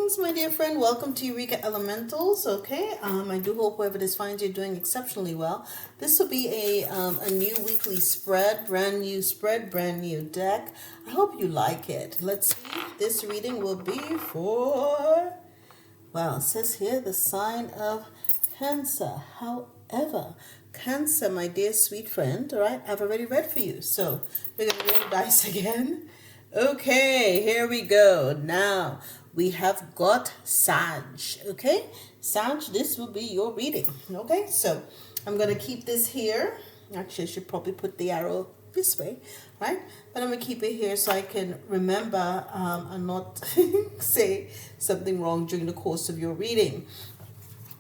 Greetings, my dear friend. Welcome to Eureka Elementals. Okay, I do hope whoever this finds you're doing exceptionally well. This will be a new weekly spread, brand new deck. I hope you like it. Let's see. This reading will be for, well, it says here the sign of Cancer. However, Cancer, my dear sweet friend, all right, I've already read for you. So we're going to roll the dice again. Okay, here we go. Now we have got Sag. Okay, Sag, this will be your reading. Okay, so I'm going to keep this here. Actually, I should probably put the arrow this way, right? But I'm going to keep it here so I can remember and not say something wrong during the course of your reading.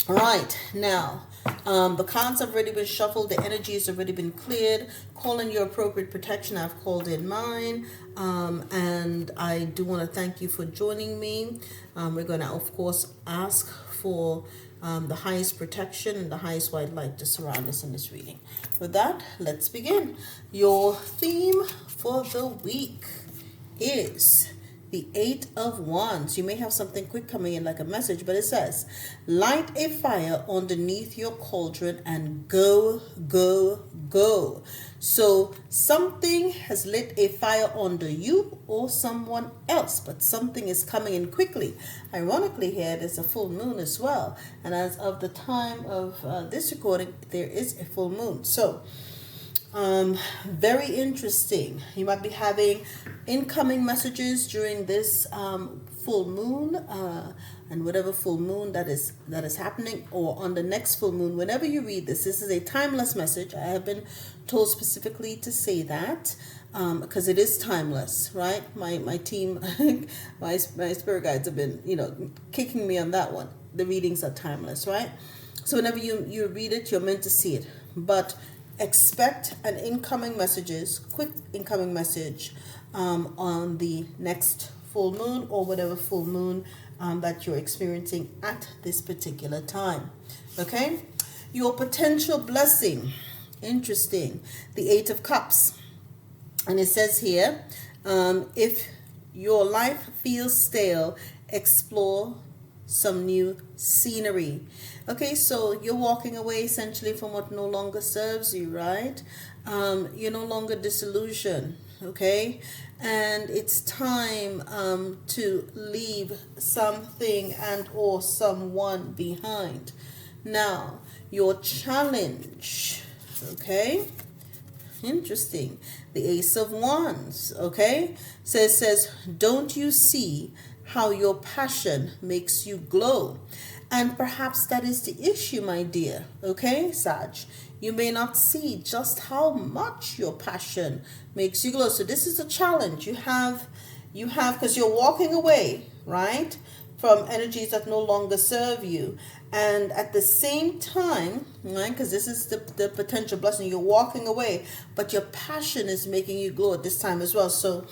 All right, now the cards have already been shuffled. The energy has already been cleared. Call in your appropriate protection. I've called in mine. And I do want to thank you for joining me. We're going to, of course, ask for the highest protection and the highest white light to surround us in this reading. With that, let's begin. Your theme for the week is the Eight of Wands. You may have something quick coming in like a message, but it says, light a fire underneath your cauldron and go, go, go. So something has lit a fire under you or someone else, but something is coming in quickly. Ironically here, there's a full moon as well. And as of the time of this recording, there is a full moon. So very interesting. You might be having incoming messages during this full moon and whatever full moon that is happening, or on the next full moon. Whenever you read this is a timeless message. I have been told specifically to say that because it is timeless, right? My team, my spirit guides have been kicking me on that one. The readings are timeless, right? So whenever you read it, you're meant to see it, but expect an quick incoming message on the next full moon or whatever full moon that you're experiencing at this particular time. Okay? Your potential blessing. Interesting. The Eight of Cups. And it says here, if your life feels stale, explore some new scenery. Okay, so you're walking away essentially from what no longer serves you, right? You're no longer disillusioned, okay? And it's time to leave something and or someone behind. Now, your challenge, okay? Interesting. The Ace of Wands, okay? Says, don't you see how your passion makes you glow? And perhaps that is the issue, my dear. Okay, Sag? You may not see just how much your passion makes you glow. So this is a challenge. You have, because you're walking away, right, from energies that no longer serve you. And at the same time, right, because this is the potential blessing, you're walking away, but your passion is making you glow at this time as well. So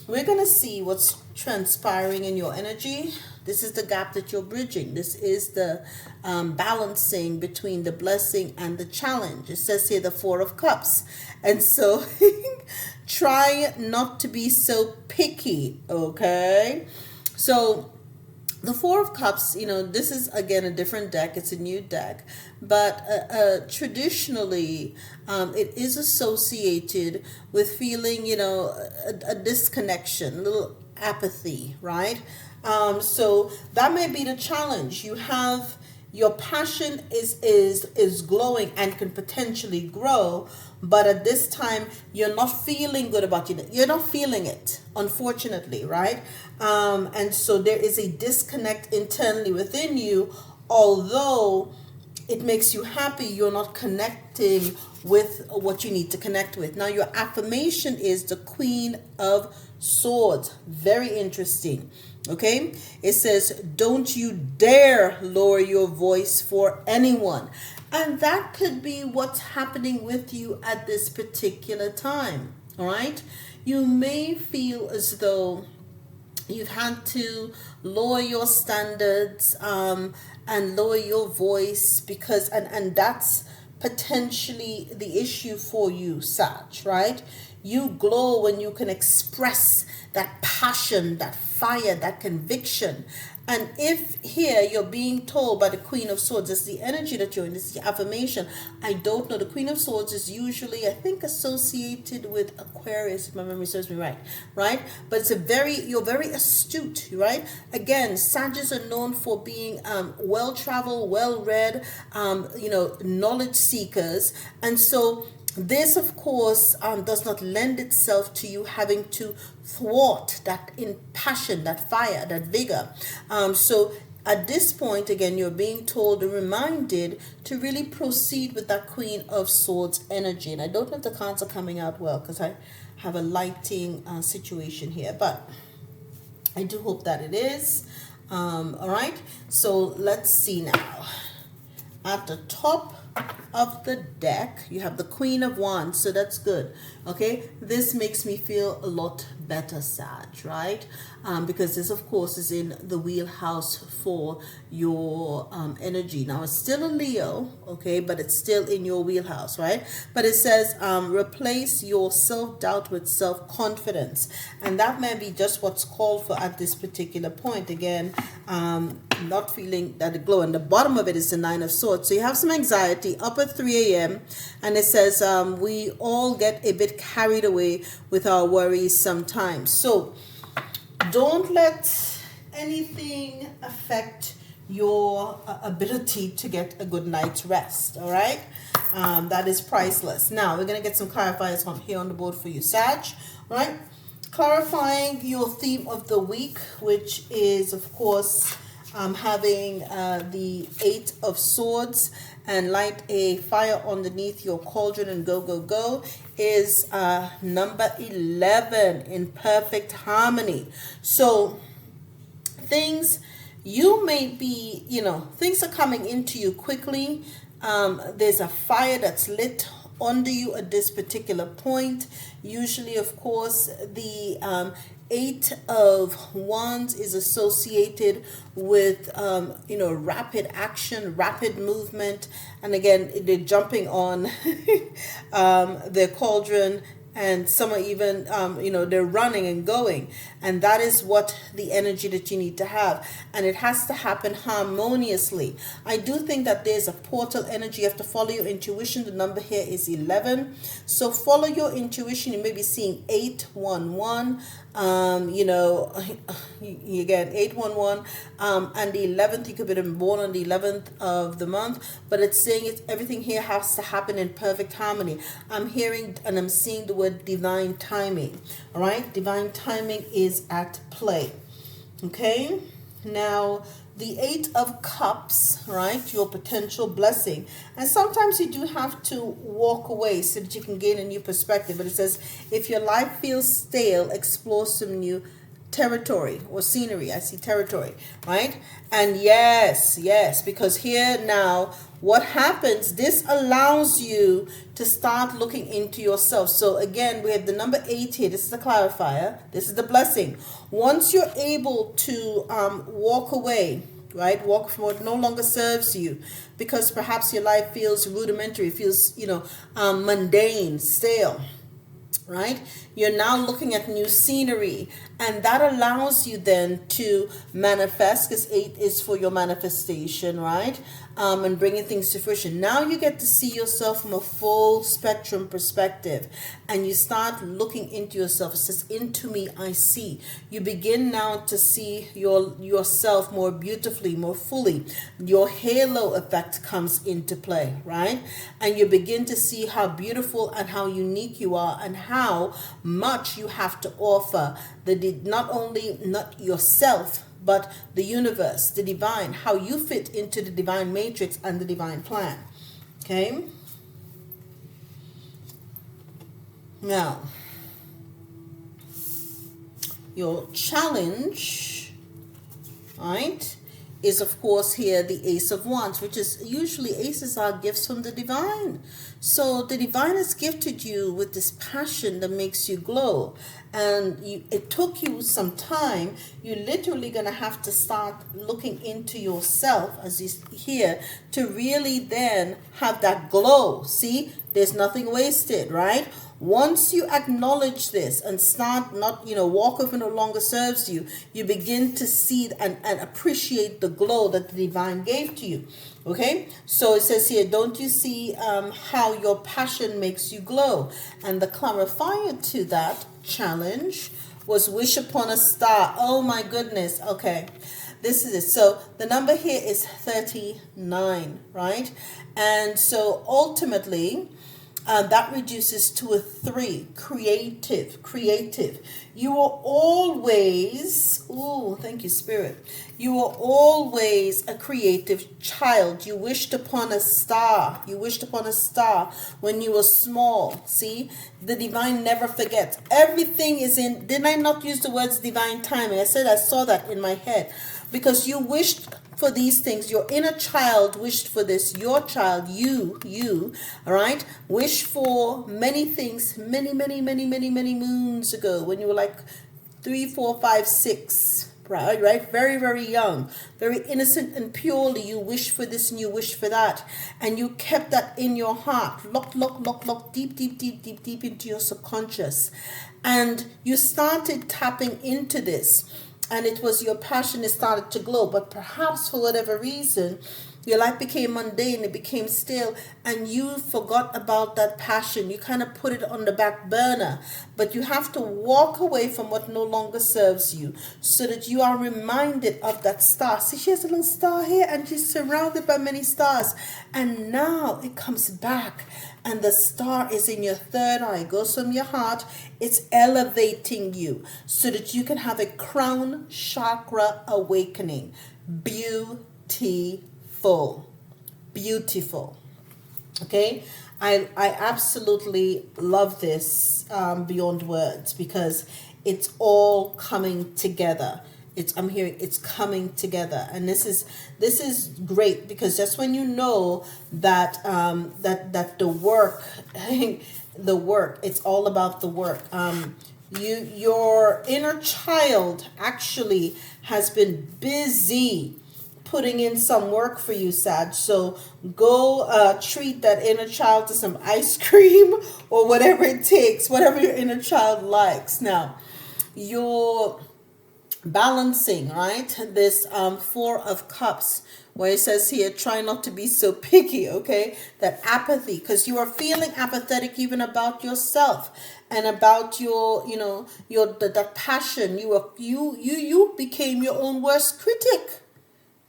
we're going to see what's transpiring in your energy. This is the gap that you're bridging. This is the balancing between the blessing and the challenge. It says here the Four of Cups. And so try not to be so picky, okay? So the Four of Cups, this is, again, a different deck. It's a new deck. But traditionally, it is associated with feeling, a disconnection, a little apathy, right? So that may be the challenge. You have your passion is glowing and can potentially grow, but at this time you're not feeling good about it. You're not feeling it, unfortunately, right? And so there is a disconnect internally within you. Although it makes you happy, you're not connecting with what you need to connect with. Now, your affirmation is the Queen of Swords. Very interesting. Okay, it says, don't you dare lower your voice for anyone. And that could be what's happening with you at this particular time. All right, you may feel as though you've had to lower your standards and lower your voice because and that's potentially the issue for you, Sag, right? You glow when you can express that passion, that fire, that conviction. And if here you're being told by the Queen of Swords, it's the energy that you're in, this is the affirmation. I don't know. The Queen of Swords is usually, I think, associated with Aquarius, if my memory serves me right, right? But it's you're very astute, right? Again, Sagittarius are known for being well-traveled, well-read, knowledge seekers. And so this, of course, does not lend itself to you having to thwart that passion, that fire, that vigor. So at this point, again, you're being told and reminded to really proceed with that Queen of Swords energy. And I don't know if the cards are coming out well because I have a lighting situation here, but I do hope that it is. All right, so let's see now. At the top of the deck, you have the Queen of Wands, so that's good. Okay, this makes me feel a lot better, Sag, right? Because this, of course, is in the wheelhouse for your energy. Now, it's still a Leo, okay, but it's still in your wheelhouse, right? But it says replace your self-doubt with self-confidence. And that may be just what's called for at this particular point. Again, not feeling that glow. And the bottom of it is the Nine of Swords. So you have some anxiety up at 3 a.m. And it says we all get a bit carried away with our worries sometimes. So don't let anything affect your ability to get a good night's rest. All right, that is priceless. Now we're gonna get some clarifiers on here on the board for you, Sag. All right, clarifying your theme of the week, which is, of course, having the Eight of Swords and light a fire underneath your cauldron and go, go, go, is number 11 in perfect harmony. So things you may be, things are coming into you quickly. There's a fire that's lit under you at this particular point. Usually, of course, the Eight of Wands is associated with, rapid action, rapid movement. And again, they're jumping on their cauldron, and some are even, they're running and going. And that is what the energy that you need to have. And it has to happen harmoniously. I do think that there's a portal energy. You have to follow your intuition. The number here is 11. So follow your intuition. You may be seeing 811. Again, 811, and the 11th, you could be born on the 11th of the month, but it's saying everything here has to happen in perfect harmony. I'm hearing and I'm seeing the word divine timing. All right, divine timing is at play. Okay, now the Eight of Cups, right? Your potential blessing. And sometimes you do have to walk away so that you can gain a new perspective. But it says, if your life feels stale, explore some new territory or scenery. I see territory, right? And yes, because here now, what happens, this allows you to start looking into yourself. So again, we have the number 8 here. This is the clarifier. This is the blessing. Once you're able to walk away, right? Walk from what no longer serves you, because perhaps your life feels rudimentary, feels, mundane, stale. Right? You're now looking at new scenery, and that allows you then to manifest, because 8 is for your manifestation, right? And bringing things to fruition. Now you get to see yourself from a full spectrum perspective, and you start looking into yourself. It says, into me I see. You begin now to see yourself more beautifully, more fully. Your halo effect comes into play, right? And you begin to see how beautiful and how unique you are, and how much you have to offer not yourself, but the universe, the divine, how you fit into the divine matrix and the divine plan. Okay? Now, your challenge, right, is of course here the Ace of Wands, which is usually aces are gifts from the divine. So the divine has gifted you with this passion that makes you glow. And it took you some time. You're literally going to have to start looking into yourself, as you hear, to really then have that glow. See, there's nothing wasted, right? Once you acknowledge this and start not, walk over no longer serves you, you begin to see and appreciate the glow that the divine gave to you. Okay, so it says here, don't you see how your passion makes you glow? And the clarifier to that challenge was wish upon a star. Oh my goodness. Okay, this is it. So the number here is 39, right? And so ultimately, that reduces to a 3. Creative. You are always, thank you, Spirit. You are always a creative child. You wished upon a star. You wished upon a star when you were small. See, the divine never forgets. Everything is in, didn't I not use the words divine timing? I said I saw that in my head. Because you wished for these things. Your inner child wished for this. Your child, you, all right, wished for many things many moons ago when you were like 3, 4, 5, 6, right? Very, very young, very innocent and purely. You wished for this and you wished for that. And you kept that in your heart, locked deep into your subconscious. And you started tapping into this. And it was your passion that started to glow. But perhaps for whatever reason, your life became mundane, it became stale, and you forgot about that passion. You kind of put it on the back burner. But you have to walk away from what no longer serves you so that you are reminded of that star. See, she has a little star here and she's surrounded by many stars. And now it comes back. And the star is in your third eye. It goes from your heart. It's elevating you so that you can have a crown chakra awakening. Beautiful. Okay? I absolutely love this beyond words because it's all coming together. I'm hearing it's coming together, and this is great because just when you know that that the work, it's all about the work. Your inner child actually has been busy putting in some work for you, Sag. So go treat that inner child to some ice cream or whatever it takes, whatever your inner child likes. Now, your balancing, right? This 4 of Cups, where it says here, try not to be so picky, okay? That apathy, because you are feeling apathetic even about yourself and about your, that passion. You became your own worst critic.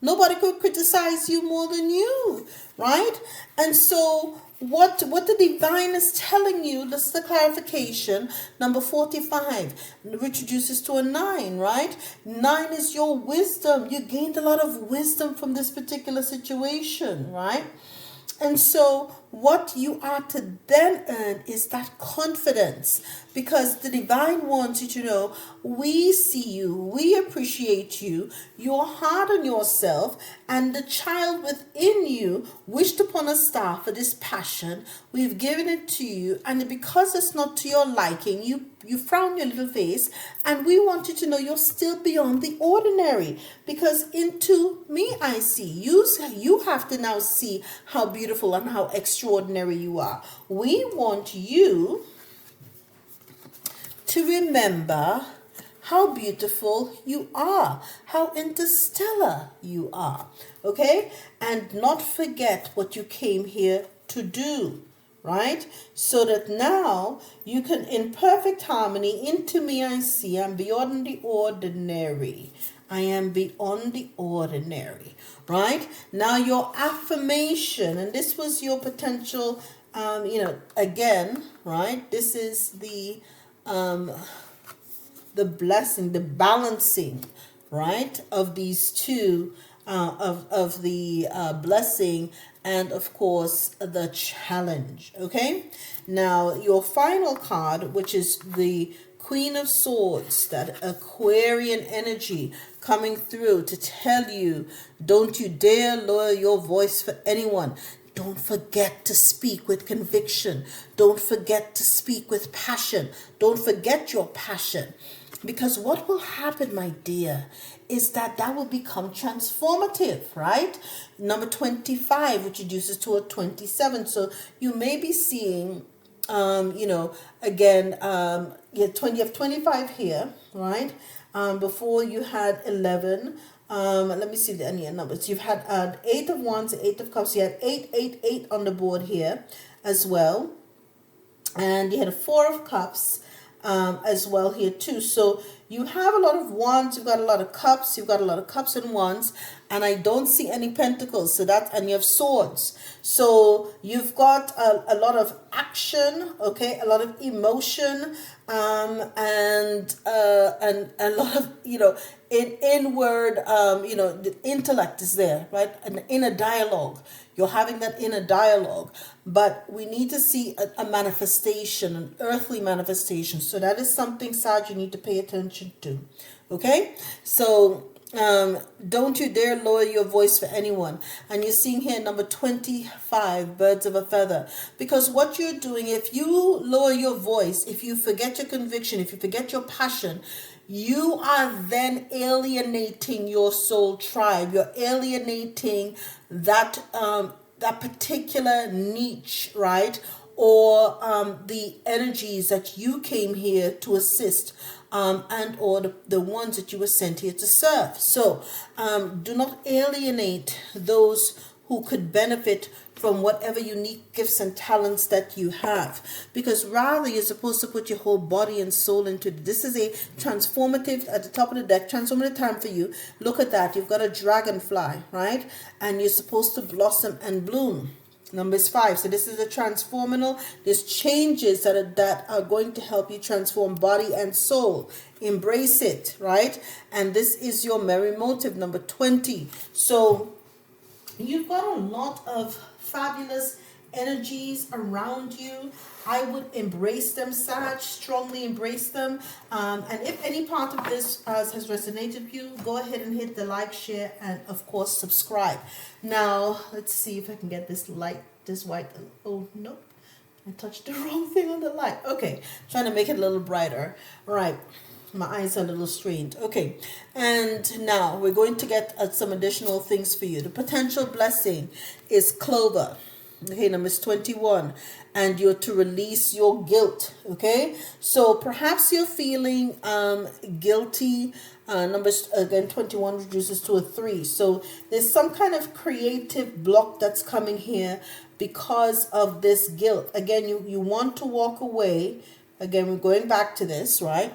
Nobody could criticize you more than you, right? And so what the divine is telling you, this is the clarification, number 45, which reduces to a 9, right? 9 is your wisdom. You gained a lot of wisdom from this particular situation, right? And so what you are to then earn is that confidence, because the divine wants you to know, we see you, we appreciate you, you're hard on yourself, and the child within you wished upon a star for this passion. We've given it to you, and because it's not to your liking, you frown your little face, and we want you to know you're still beyond the ordinary, because into me I see you have to now see how beautiful and how extraordinary you are. We want you to remember how beautiful you are, how interstellar you are, okay? And not forget what you came here to do, right? So that now you can, in perfect harmony, into me I see, I'm beyond the ordinary. I am beyond the ordinary, right? Now your affirmation, and this was your potential, again, right? This is the blessing, the balancing, right, of these two, of the blessing and of course the challenge. Okay, now your final card, which is the Queen of Swords, that Aquarian energy coming through to tell you, don't you dare lower your voice for anyone. Don't forget to speak with conviction. Don't forget to speak with passion. Don't forget your passion. Because what will happen, my dear, is that will become transformative, right? Number 25, which reduces to a 27. So you may be seeing you know, again, you have 25 here, right? Before you had 11. Let me see the any numbers. You've had 8 of Wands, 8 of Cups. You had 8 on the board here as well. And you had a 4 of Cups as well here too. So you have a lot of Wands, you've got a lot of Cups, you've got a lot of Cups and Wands, and I don't see any Pentacles. So that, and you have Swords. So you've got a lot of action, okay, a lot of emotion, and a lot of, you know, inward, you know, the intellect is there, right? An inner dialogue. You're having that inner dialogue, but we need to see a manifestation, an earthly manifestation. So that is something, Sag, you need to pay attention to. Okay, so don't you dare lower your voice for anyone. And you're seeing here number 25, birds of a feather. Because what you're doing, if you lower your voice, if you forget your conviction, if you forget your passion, you are then alienating your soul tribe. You're alienating that that particular niche, right? Or the energies that you came here to assist, and or the ones that you were sent here to serve. So do not alienate those who could benefit from whatever unique gifts and talents that you have, because rather you're supposed to put your whole body and soul into it. This is a transformative, at the top of the deck, transformative time for you. Look at that, you've got a dragonfly, right? And you're supposed to blossom and bloom. Numbers 5. So this is a transformational. There's changes that are going to help you transform body and soul. Embrace it, right? And this is your merry motive, number 20. So you've got a lot of fabulous energies around you. I would embrace them, Sag, strongly embrace them. And if any part of this has resonated with you, go ahead and hit the like, share, and of course subscribe. Now, let's see if I can get this light, this white. Oh, nope. I touched the wrong thing on the light. Okay, trying to make it a little brighter. All right. My eyes are a little strained. Okay, and now we're going to get some additional things for you. The potential blessing is clover. Okay, numbers 21. And you're to release your guilt. Okay, so perhaps you're feeling guilty. Numbers, again, 21 reduces to a 3. So there's some kind of creative block that's coming here because of this guilt. Again, you want to walk away. Again, we're going back to this, right?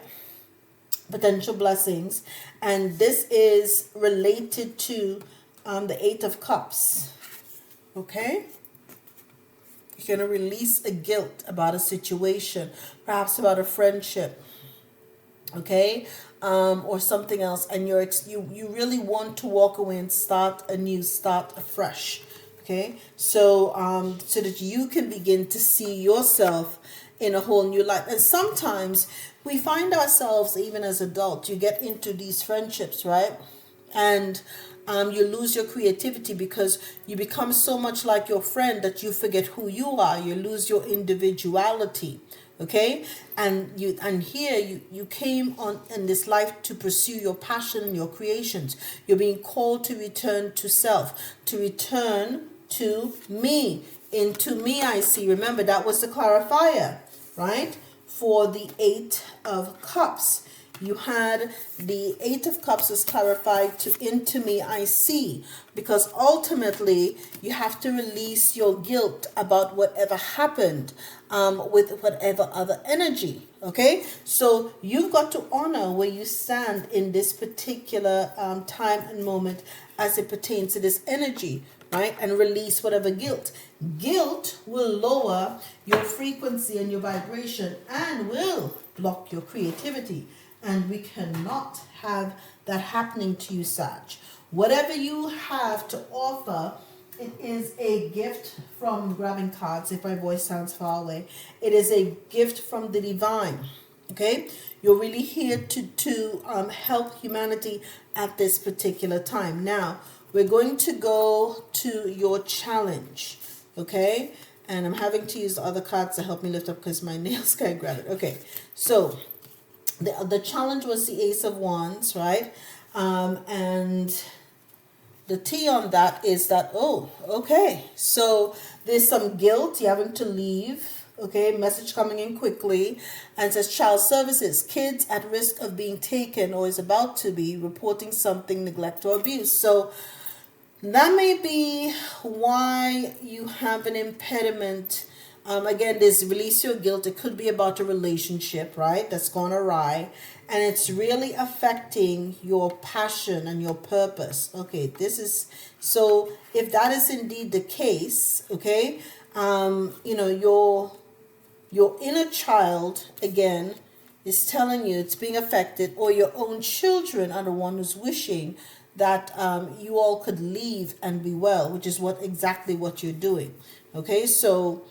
Potential blessings, and this is related to the 8 of Cups. Okay, you're going to release a guilt about a situation, perhaps about a friendship, okay, or something else, and you really want to walk away and start anew, start afresh. Okay, so so that you can begin to see yourself in a whole new light. And sometimes we find ourselves, even as adults, you get into these friendships, right? And you lose your creativity because you become so much like your friend that you forget who you are. You lose your individuality. Okay, and here you came on in this life to pursue your passion and your creations. You're being called to return to self, to return to me, into me. I see. Remember, that was the clarifier, right? For the 8 of Cups. You had the 8 of Cups is clarified to into me I see, because ultimately you have to release your guilt about whatever happened with whatever other energy. Okay, so you've got to honor where you stand in this particular time and moment as it pertains to this energy, right? And release whatever guilt. Guilt will lower your frequency and your vibration and will block your creativity. And we cannot have that happening to you, Sag. Whatever you have to offer, it is a gift from grabbing cards, if my voice sounds far away. It is a gift from the divine. Okay? You're really here to help humanity at this particular time. Now, we're going to go to your challenge. Okay? And I'm having to use the other cards to help me lift up because my nails can't grab it. Okay, so the challenge was the Ace of Wands, right? And the T on that is that, oh, okay. So there's some guilt. You're having to leave Okay, message coming in quickly, and says child services, kids at risk of being taken or is about to be, reporting something, neglect or abuse. So that may be why you have an impediment. Again, this release your guilt. It could be about a relationship, right? That's gone awry. And it's really affecting your passion and your purpose. Okay, this is, so if that is indeed the case, okay, your inner child, again, is telling you it's being affected, or your own children are the one who's wishing that you all could leave and be well, which is exactly what you're doing. Okay, so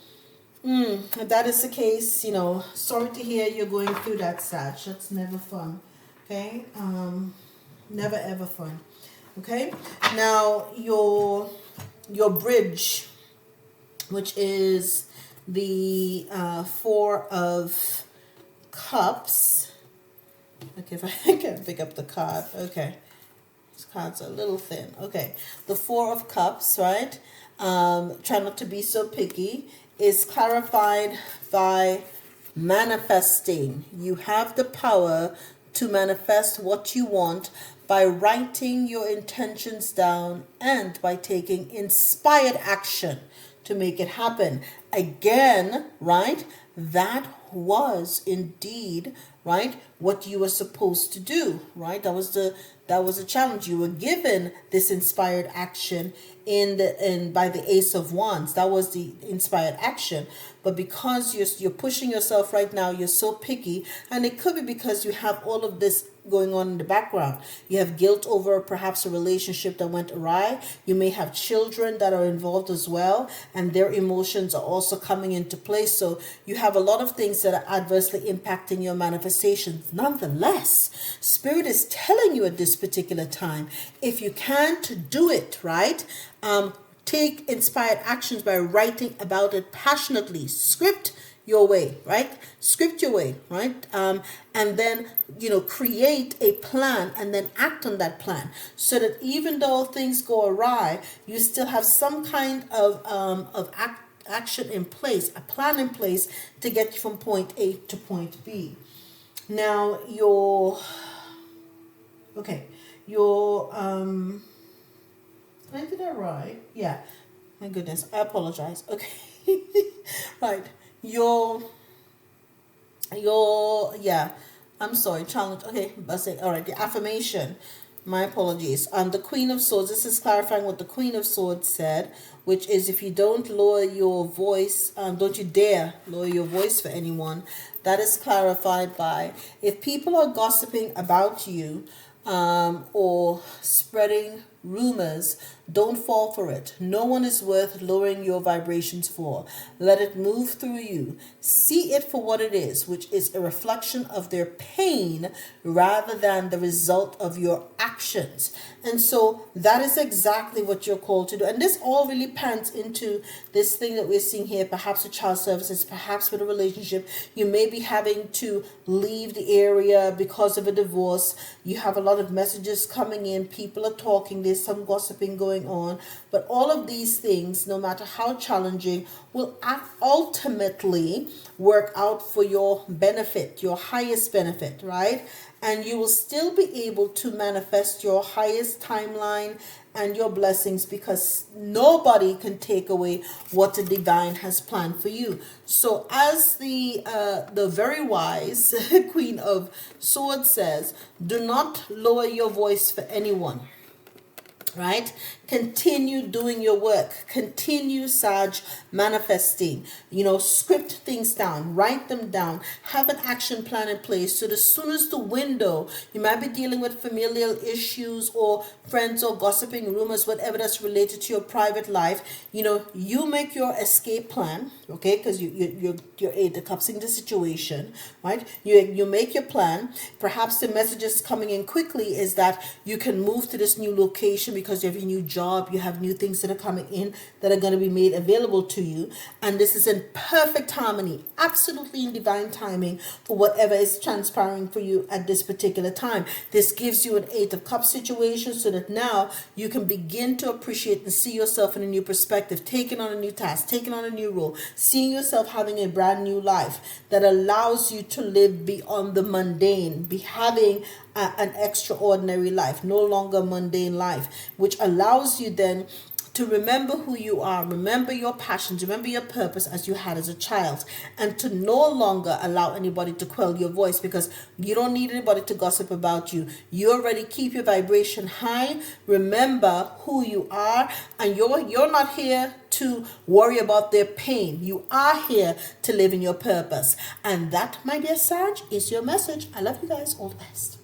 if that is the case, sorry to hear you're going through that, Sag. That's never fun. Okay, never ever fun. Okay, now your bridge, which is the Four of Cups. Okay, if I can pick up the card. Okay, this card's a little thin. Okay, the Four of Cups, right? Try not to be so picky, is clarified by manifesting. You have the power to manifest what you want by writing your intentions down and by taking inspired action to make it happen. Again, right? That was indeed, right, what you were supposed to do, right? That was a challenge. You were given this inspired action by the Ace of Wands. That was the inspired action. But because you're pushing yourself right now, you're so picky, and it could be because you have all of this going on in the background. You have guilt over perhaps a relationship that went awry. You may have children that are involved as well, and their emotions are also coming into play. So you have a lot of things that are adversely impacting your manifestations. Nonetheless, Spirit is telling you at this particular time, if you can't do it, right? Take inspired actions by writing about it passionately. Script your way, right? Script your way, right? And then, create a plan and then act on that plan, so that even though things go awry, you still have some kind of action in place, a plan in place to get you from point A to point B. Now, I did that right? Yeah. My goodness, I apologize. Okay. Right. Yeah. I'm sorry, challenge. Okay, all right, the affirmation. My apologies. The Queen of Swords. This is clarifying what the Queen of Swords said, which is, if you don't lower your voice, don't you dare lower your voice for anyone. That is clarified by, if people are gossiping about you, or spreading rumors, don't fall for it. No one is worth lowering your vibrations for. Let it move through you. See it for what it is, which is a reflection of their pain rather than the result of your actions. And so that is exactly what you're called to do. And this all really pans into this thing that we're seeing here, perhaps with child services, perhaps with a relationship. You may be having to leave the area because of a divorce. You have a lot of messages coming in. People are talking. There's some gossiping going on. But all of these things, no matter how challenging, will ultimately work out for your benefit, your highest benefit, right? And you will still be able to manifest your highest timeline and your blessings, because nobody can take away what the divine has planned for you. So as the very wise Queen of Swords says, do not lower your voice for anyone. Right? Continue doing your work. Continue, Sag, manifesting. Script things down. Write them down. Have an action plan in place. So as soon as the window, you might be dealing with familial issues or friends or gossiping, rumors, whatever that's related to your private life, you make your escape plan, okay? Because you're Eight of Cups in the situation, right? You make your plan. Perhaps the messages coming in quickly is that you can move to this new location because you have a new job, you have new things that are coming in that are going to be made available to you. And this is in perfect harmony, absolutely in divine timing for whatever is transpiring for you at this particular time. This gives you an Eight of Cups situation so that now you can begin to appreciate and see yourself in a new perspective, taking on a new task, taking on a new role, seeing yourself having a brand new life that allows you to live beyond the mundane, be having an extraordinary life, no longer mundane life, which allows you then to remember who you are, remember your passions, remember your purpose as you had as a child, and to no longer allow anybody to quell your voice, because you don't need anybody to gossip about you. You already keep your vibration high. Remember who you are, and you're not here to worry about their pain. You are here to live in your purpose. And that, my dear Sag, is your message. I love you guys. All the best.